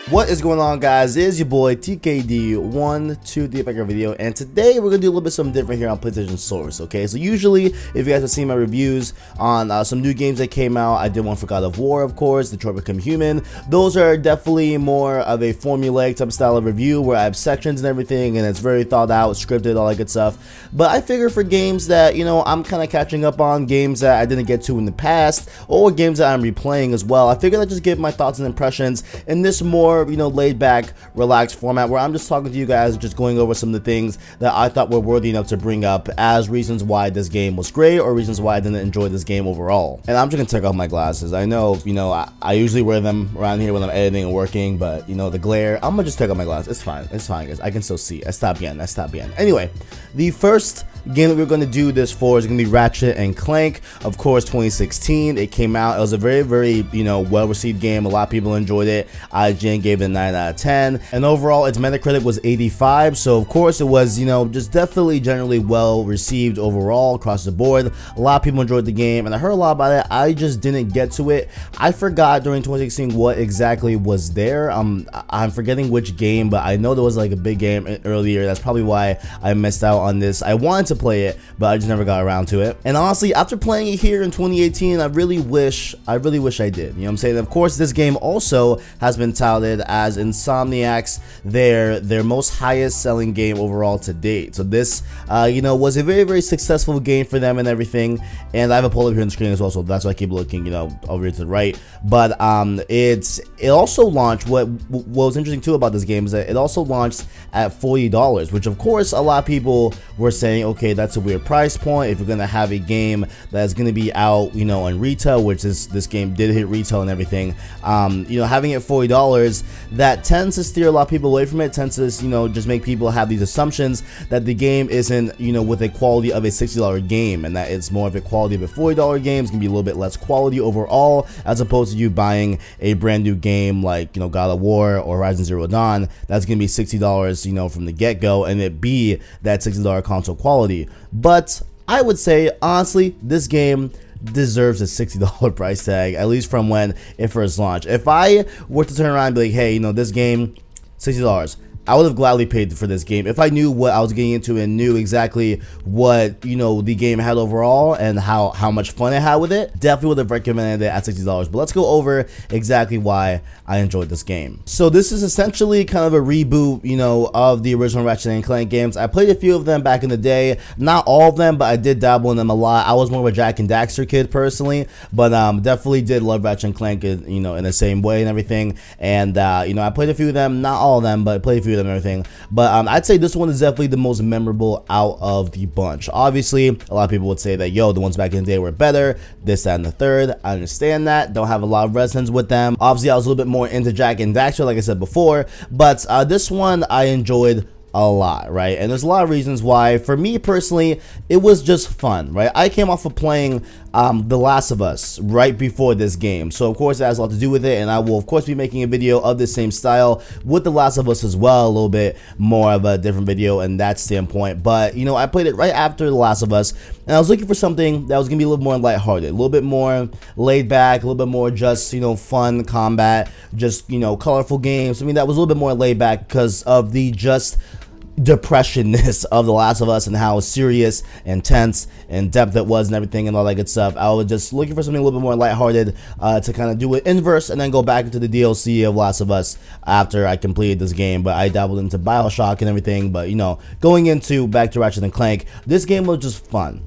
What is going on, guys? It is your boy TKD123 back in a video, and today we're gonna do a little bit something different here on PlayStation Source. Okay, so usually if you guys have seen my reviews on some new games that came out, I did one for God of War, of course, Detroit Become Human. Those are definitely more of a formulaic type of style of review where I have sections and everything, and it's very thought out, scripted, all that good stuff. But I figure for games that, you know, I'm kind of catching up on, games that I didn't get to in the past, or games that I'm replaying as well, I figured I'd just give my thoughts and impressions in this more, you know, laid back, relaxed format where I'm just talking to you guys, just going over some of the things that I thought were worthy enough to bring up as reasons why this game was great or reasons why I didn't enjoy this game overall. And I'm just gonna take off my glasses. I know, you know, I usually wear them around here when I'm editing and working, but you know, the glare, I'm gonna just take off my glasses. It's fine, guys. I can still see. Está bien. Anyway, the first game that we're going to do this for is going to be Ratchet and Clank. Of course, 2016 it came out. It was a very you know, well received game. A lot of people enjoyed it. IGN gave it a 9 out of 10, and overall its Metacritic was 85. So of course it was, you know, just definitely generally well received overall across the board. A lot of people enjoyed the game, and I heard a lot about it. I just didn't get to it. I forgot during 2016 what exactly was there. I'm forgetting which game, but I know there was like a big game earlier. That's probably why I missed out on this. I wanted to play it, but I just never got around to it. And honestly, after playing it here in 2018, I really wish I did. You know what I'm saying? Of course, this game also has been touted as Insomniac's their most highest selling game overall to date. So this you know, was a very successful game for them and everything. And I have a poll up here on the screen as well, so that's why I keep looking, you know, over here to the right. But it also launched. What was interesting too about this game is that it also launched at $40, which of course a lot of people were saying, okay, that's a weird price point if you're gonna have a game that's gonna be out, you know, on retail, which is, this game did hit retail and everything. You know, having it $40, that tends to steer a lot of people away from it. Tends to, you know, just make people have these assumptions that the game isn't, you know, with a quality of a $60 game, and that it's more of a quality of a $40 game. It's gonna be a little bit less quality overall, as opposed to you buying a brand new game like, you know, God of War or Horizon Zero Dawn that's gonna be $60, you know, from the get-go, and it be that $60 console quality. But I would say, honestly, this game deserves a $60 price tag, at least from when it first launched. If I were to turn around and be like, hey, you know, this game, $60, I would have gladly paid for this game if I knew what I was getting into and knew exactly what, you know, the game had overall and how much fun it had with it. Definitely would have recommended it at $60. But let's go over exactly why I enjoyed this game. So this is essentially kind of a reboot, you know, of the original Ratchet and Clank games. I played a few of them back in the day, not all of them, but I did dabble in them a lot. I was more of a Jak and Daxter kid personally, but definitely did love Ratchet and Clank, you know, in the same way and everything. And you know, I played a few of them, not all of them, but I played a few of them and everything. But I'd say this one is definitely the most memorable out of the bunch. Obviously, a lot of people would say that, yo, the ones back in the day were better, this, that, and the third. I understand that. Don't have a lot of resonance with them. Obviously, I was a little bit more into Jak and Daxter, like I said before, but this one I enjoyed a lot, right? And there's a lot of reasons why. For me personally, it was just fun, right? I came off of playing The Last of Us right before this game, so of course it has a lot to do with it, and I will of course be making a video of the same style with The Last of Us as well, a little bit more of a different video in that standpoint. But you know, I played it right after The Last of Us, and I was looking for something that was gonna be a little more lighthearted, a little bit more laid back, a little bit more just, you know, fun combat, just, you know, colorful games. I mean, that was a little bit more laid back because of the just depressionness of The Last of Us and how serious and tense and depth it was and everything and all that good stuff. I was just looking for something a little bit more lighthearted to kind of do it inverse and then go back into the DLC of Last of Us after I completed this game. But I dabbled into BioShock and everything. But you know, going into back to Ratchet and Clank, this game was just fun.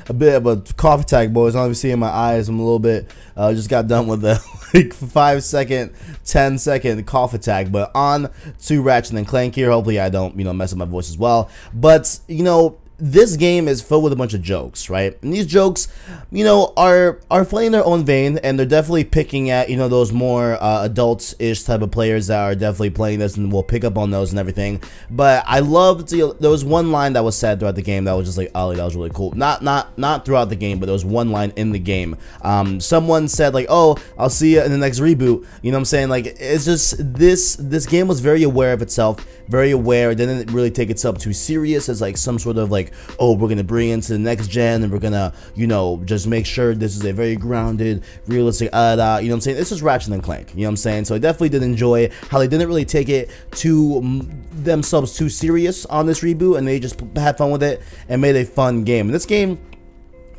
A bit of a cough attack, boys. I don't even see in my eyes. I'm a little bit just got done with the like 5-second, 10-second cough attack. But on to Ratchet and Clank here. Hopefully I don't, you know, mess up my voice as well. But you know, this game is filled with a bunch of jokes, right? And these jokes, you know, are funny in their own vein, and they're definitely picking at, you know, those more adults-ish type of players that are definitely playing this and will pick up on those and everything. But I loved, you know, there was one line that was said throughout the game that was just like, oh, that was really cool. Not throughout the game, but there was one line in the game. Someone said like, oh, I'll see you in the next reboot. You know what I'm saying? Like, it's just this game was very aware of itself, very aware. It didn't really take itself too serious as like some sort of like oh, we're gonna bring it into the next gen and we're gonna, you know, just make sure this is a very grounded, realistic, you know what I'm saying? This is Ratchet and Clank, you know what I'm saying? So I definitely did enjoy how they didn't really take it themselves too serious on this reboot, and they just had fun with it and made a fun game. And this game,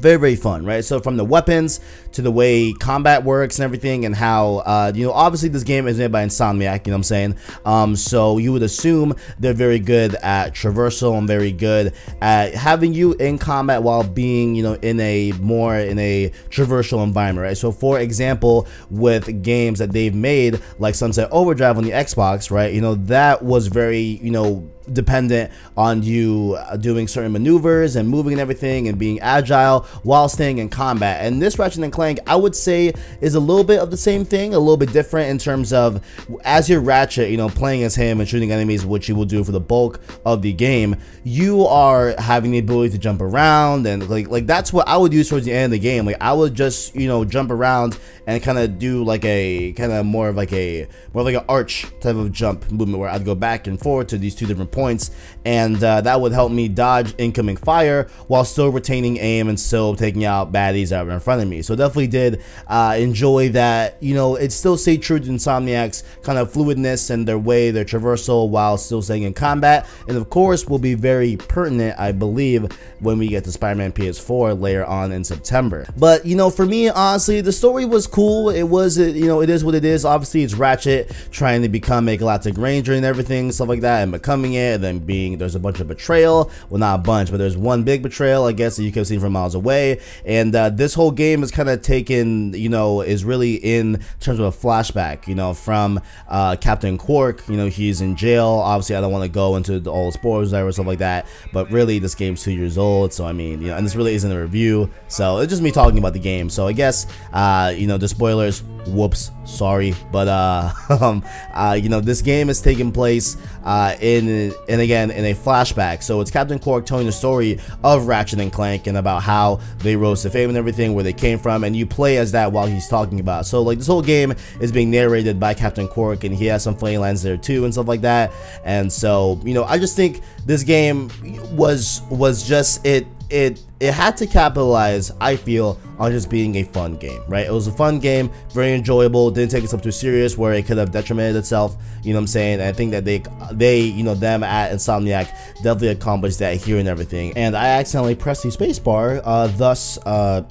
very, very fun, right? So from the weapons to the way combat works and everything, and how, you know, obviously this game is made by Insomniac, you know what I'm saying? So you would assume they're very good at traversal and very good at having you in combat while being, you know, in a traversal environment, right? So for example, with games that they've made like Sunset Overdrive on the Xbox, right? You know, that was very, you know, dependent on you doing certain maneuvers and moving and everything and being agile while staying in combat. And this Ratchet and Clank, I would say, is a little bit of the same thing, a little bit different in terms of, as you're Ratchet, you know, playing as him and shooting enemies, which you will do for the bulk of the game, you are having the ability to jump around, and like that's what I would use towards the end of the game. Like I would just, you know, jump around and kind of do like a more of like an arch type of jump movement, where I'd go back and forth to these two different points, and that would help me dodge incoming fire while still retaining aim and still taking out baddies that were in front of me. So definitely did enjoy that. You know, it still stayed true to Insomniac's kind of fluidness and their traversal while still staying in combat, and of course will be very pertinent, I believe, when we get to Spider-Man PS4 later on in September. But you know, for me, honestly, the story was cool. It was, you know, it is what it is. Obviously it's Ratchet trying to become a Galactic Ranger and everything, stuff like that, and becoming it, and then there's a bunch of betrayal. Well, not a bunch, but there's one big betrayal, I guess, that you could have seen from miles away. And this whole game is kind of taken, you know, is really in terms of a flashback, you know, from Captain Quark. You know, he's in jail. Obviously I don't want to go into the old spoilers or stuff like that, but really this game's 2 years old, so I mean, you know, and this really isn't a review, so it's just me talking about the game. So I guess you know, the spoilers, whoops, sorry, but you know, this game is taking place again in a flashback. So it's Captain Quark telling the story of Ratchet and Clank and about how they rose to fame and everything, where they came from, and you play as that while he's talking about it. So like this whole game is being narrated by Captain Quark, and he has some funny lines there too and stuff like that. And so, you know, I just think this game was just it had to capitalize, I feel, on just being a fun game, right? It was a fun game, very enjoyable, didn't take itself too serious where it could have detrimented itself, you know what I'm saying? And I think that they you know, them at Insomniac definitely accomplished that here and everything. And I accidentally pressed the space bar, thus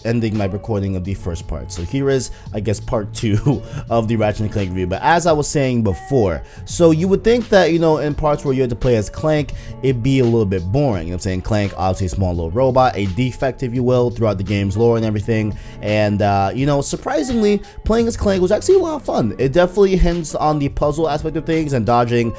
ending my recording of the first part. So here is, I guess, part 2 of the Ratchet and Clank review. But as I was saying before, so you would think that, you know, in parts where you had to play as Clank, it'd be a little bit boring, you know what I'm saying? Clank, obviously a small little robot, a defect, if you will, throughout the game's lore and everything. And you know, surprisingly, playing as Clank was actually a lot of fun. It definitely hinged on the puzzle aspect of things and dodging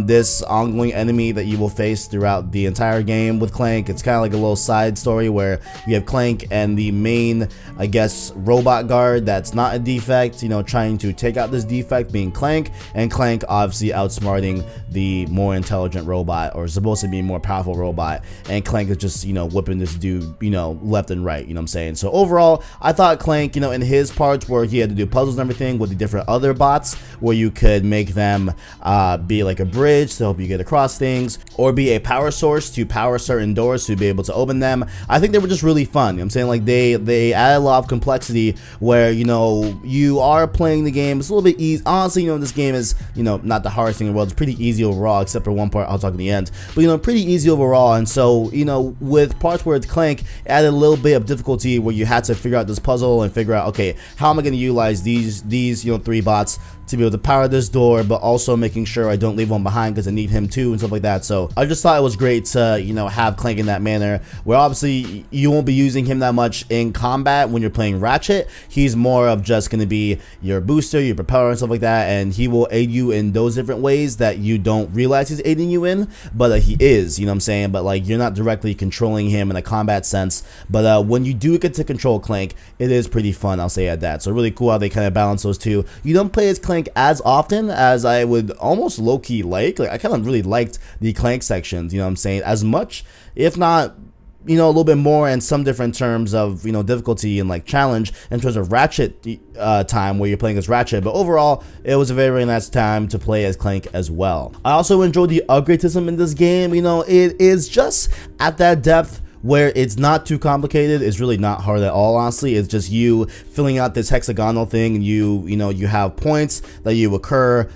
this ongoing enemy that you will face throughout the entire game with Clank. It's kind of like a little side story where you have Clank and the main, I guess, robot guard that's not a defect, you know, trying to take out this defect, being Clank, and Clank obviously outsmarting the more intelligent robot, or supposed to be more powerful robot, and Clank is just, you know, whipping this dude, you know, left and right, you know what I'm saying? So overall, I thought Clank, you know, in his parts where he had to do puzzles and everything with the different other bots, where you could make them be like a bridge to help you get across things, or be a power source to power certain doors to be able to open them. I think they were just really fun, you know what I'm saying? Like they added a lot of complexity where, you know, you are playing the game, it's a little bit easy. Honestly, you know, this game is, you know, not the hardest thing in the world. It's pretty easy overall, except for one part I'll talk at the end, but you know, pretty easy overall. And so, you know, with parts where it's Clank, it added a little bit of difficulty where you had to figure out this puzzle and figure out, okay, how am I going to utilize these you know, 3 bots to be able to power this door, but also making sure I don't leave one behind because I need him too and stuff like that. So I just thought it was great to, you know, have Clank in that manner, where obviously you won't be using him that much in combat when you're playing Ratchet. He's more of just going to be your booster, your propeller and stuff like that, and he will aid you in those different ways that you don't realize he's aiding you in, but he is, you know what I'm saying? But like, you're not directly controlling him in a combat sense, but when you do get to control Clank, it is pretty fun, I'll say at that. So really cool how they kind of balance those two. You don't play as Clank as often as I would almost low-key like I kind of really liked the Clank sections, you know what I'm saying, as much, if not, you know, a little bit more in some different terms of, you know, difficulty and like challenge in terms of Ratchet time where you're playing as Ratchet, but overall it was a very, very nice time to play as Clank as well. I also enjoyed the upgrade system in this game. You know, it is just at that depth where it's not too complicated. It's really not hard at all, honestly. It's just you filling out this hexagonal thing, and you know, you have points that you occur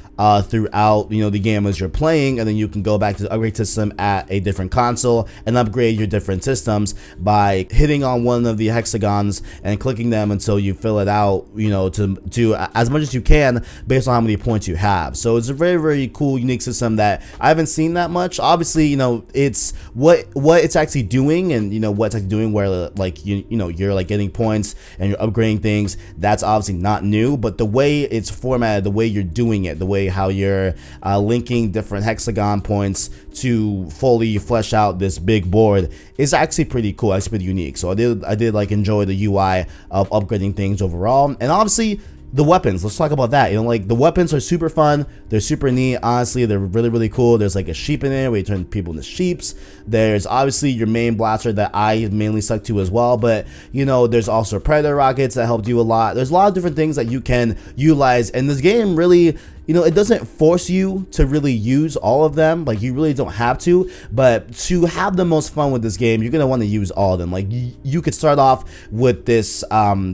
throughout, you know, the game as you're playing, and then you can go back to the upgrade system at a different console and upgrade your different systems by hitting on one of the hexagons and clicking them until you fill it out, you know, to do as much as you can based on how many points you have. So it's a very, very cool, unique system that I haven't seen that much. Obviously, you know, it's what it's actually doing, and you know what it's actually doing, where like you know, you're like getting points and you're upgrading things. That's obviously not new, but the way it's formatted, the way you're doing it, the way how you're linking different hexagon points to fully flesh out this big board is actually pretty cool. It's pretty unique. So I did like enjoy the UI of upgrading things overall. And obviously the weapons, let's talk about that. You know, like the weapons are super fun, they're super neat, honestly, they're really, really cool. There's like a sheep in there where you turn people into sheeps. There's obviously your main blaster that I mainly stuck to as well, but you know, there's also predator rockets that helped you a lot. There's a lot of different things that you can utilize, and this game really, you know, it doesn't force you to really use all of them. Like, you really don't have to, but to have the most fun with this game, you're gonna want to use all of them. Like, you could start off with this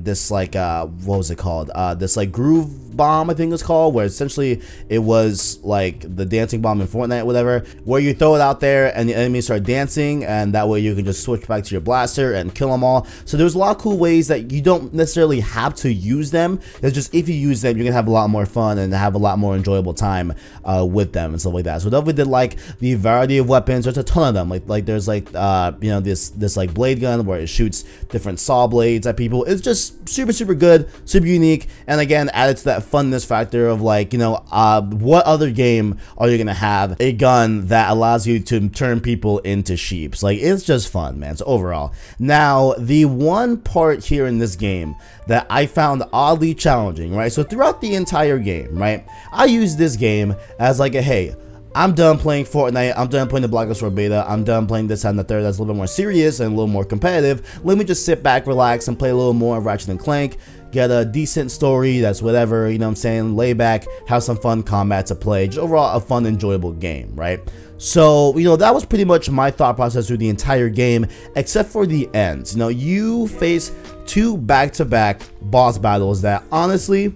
this like what was it called, this like groove bomb, I think it's called, where essentially it was like the dancing bomb in Fortnite, whatever, where you throw it out there and the enemies start dancing, and that way you can just switch back to your blaster and kill them all. So there's a lot of cool ways that you don't necessarily have to use them. It's just, if you use them, you're gonna have a lot more fun and have a lot more enjoyable time with them and stuff like that. So definitely did like the variety of weapons. There's a ton of them. Like there's like you know, this like blade gun where it shoots different saw blades at people. It's just super, super good, super unique, and again added to that funness factor of like, you know, what other game are you gonna have a gun that allows you to turn people into sheeps? Like, it's just fun, man. So overall, now the one part here in this game that I found oddly challenging, right? So throughout the entire game, right, I use this game as like a, hey, I'm done playing Fortnite, I'm done playing the Black Ops 4 beta, I'm done playing this and the third that's a little bit more serious and a little more competitive. Let me just sit back, relax, and play a little more of Ratchet and Clank, get a decent story that's whatever, you know what I'm saying, lay back, have some fun combat to play, just overall a fun, enjoyable game, right? So, you know, that was pretty much my thought process through the entire game, except for the ends. You know, you face two back-to-back boss battles that honestly,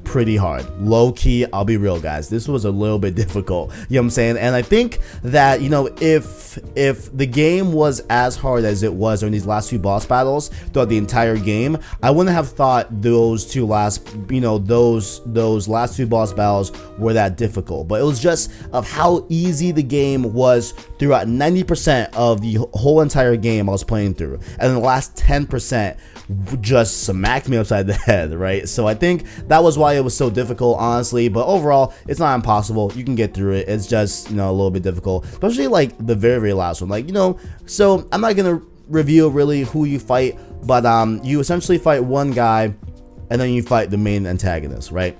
pretty hard. Low key, I'll be real, guys, this was a little bit difficult, you know what I'm saying? And I think that, you know, if the game was as hard as it was during these last two boss battles throughout the entire game, I wouldn't have thought those two last, you know, those last two boss battles were that difficult. But it was just of how easy the game was throughout 90% of the whole entire game I was playing through, and the last 10% just smacked me upside the head, right? So I think that was why it was so difficult, honestly. But overall, it's not impossible. You can get through it. It's just, you know, a little bit difficult, especially like the very, very last one. Like, you know, so I'm not gonna reveal really who you fight, but you essentially fight one guy and then you fight the main antagonist, right?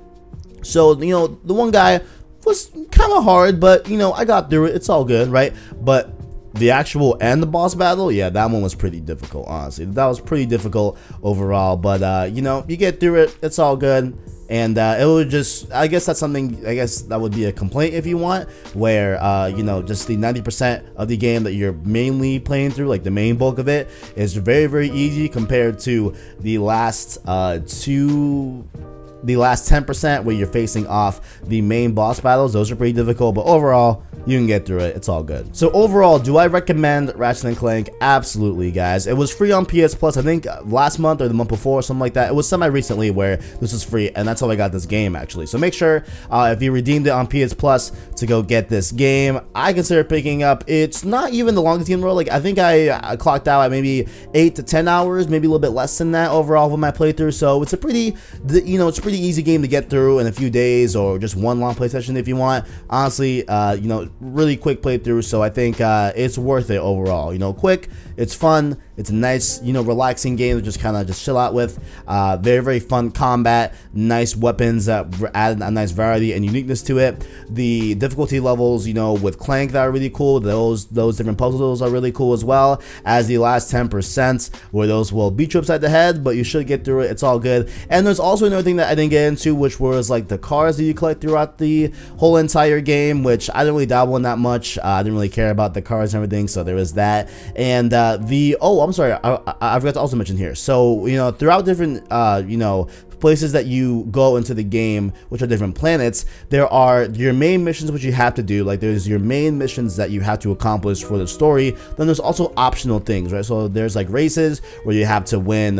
So, you know, the one guy was kind of hard, but you know, I got through it. It's all good, right? But the actual end, the boss battle, yeah, that one was pretty difficult, honestly. That was pretty difficult overall, but you know, you get through it, it's all good. And it would just, I guess that's something, I guess that would be a complaint if you want, where you know, just the 90% of the game that you're mainly playing through, like the main bulk of it, is very, very easy compared to the last the last 10% where you're facing off the main boss battles. Those are pretty difficult, but overall, you can get through it. It's all good. So overall, do I recommend Ratchet and Clank? Absolutely, guys. It was free on PS Plus, I think last month or the month before, or something like that. It was semi-recently where this was free, and that's how I got this game, actually. So make sure, if you redeemed it on PS Plus, to go get this game. I consider picking up. It's not even the longest game in the world. Like, I think I clocked out at maybe 8 to 10 hours, maybe a little bit less than that overall with my playthrough. So it's a pretty, you know, it's a pretty easy game to get through in a few days, or just one long play session if you want. Honestly, you know, really quick playthrough. So I think it's worth it overall. You know, quick, it's fun, It's a nice, you know, relaxing game to just kind of just chill out with. Very, very fun combat, nice weapons that add a nice variety and uniqueness to it. The difficulty levels, you know, with Clank that are really cool. Those different puzzles are really cool, as well as the last 10%, where those will beat you upside the head, but you should get through it. It's all good. And there's also another thing that I didn't get into, which was like the cars that you collect throughout the whole entire game, which I didn't really dabble in that much. I didn't really care about the cars and everything, so there was that. And I'm sorry, I forgot to also mention here. So, you know, throughout different you know, places that you go into the game, which are different planets, there are your main missions which you have to do. Like, there's your main missions that you have to accomplish for the story. Then there's also optional things, right? So there's like races where you have to win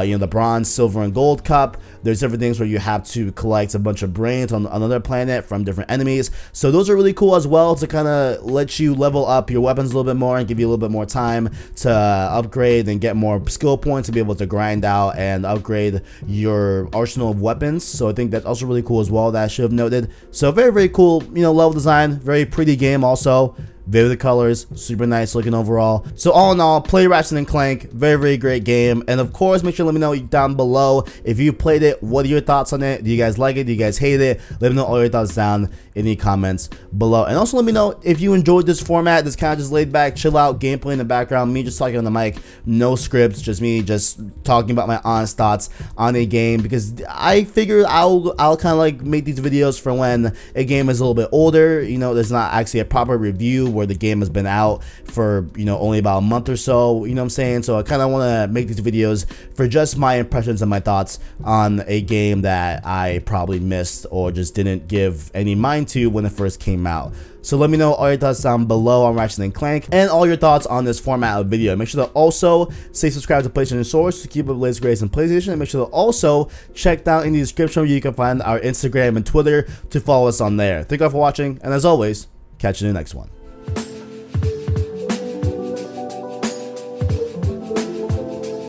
you know, the bronze, silver, and gold cup. There's different things where you have to collect a bunch of brains on another planet from different enemies. So those are really cool as well, to kind of let you level up your weapons a little bit more and give you a little bit more time to upgrade and get more skill points to be able to grind out and upgrade your arsenal of weapons. So I think that's also really cool as well, that I should have noted. So very, very cool, you know, level design, very pretty game also. Vivid colors, super nice looking overall. So all in all, play Ratchet and Clank, very, very great game. And of course, make sure to let me know down below if you played it. What are your thoughts on it? Do you guys like it? Do you guys hate it? Let me know all your thoughts down in the comments below. And also let me know if you enjoyed this format, this kind of just laid back, chill out gameplay in the background, me just talking on the mic, no scripts, just me just talking about my honest thoughts on a game, because I figure I'll kind of like make these videos for when a game is a little bit older. You know, there's not actually a proper review where the game has been out for, you know, only about a month or so, you know what I'm saying? So I kind of want to make these videos for just my impressions and my thoughts on a game that I probably missed or just didn't give any mind to when it first came out. So let me know all your thoughts down below on Ratchet and Clank, and all your thoughts on this format of video. Make sure to also stay subscribed to PlayStation Source to keep up with the latest grades in PlayStation, and make sure to also check down in the description where you can find our Instagram and Twitter to follow us on there. Thank you all for watching, and as always, catch you in the next one.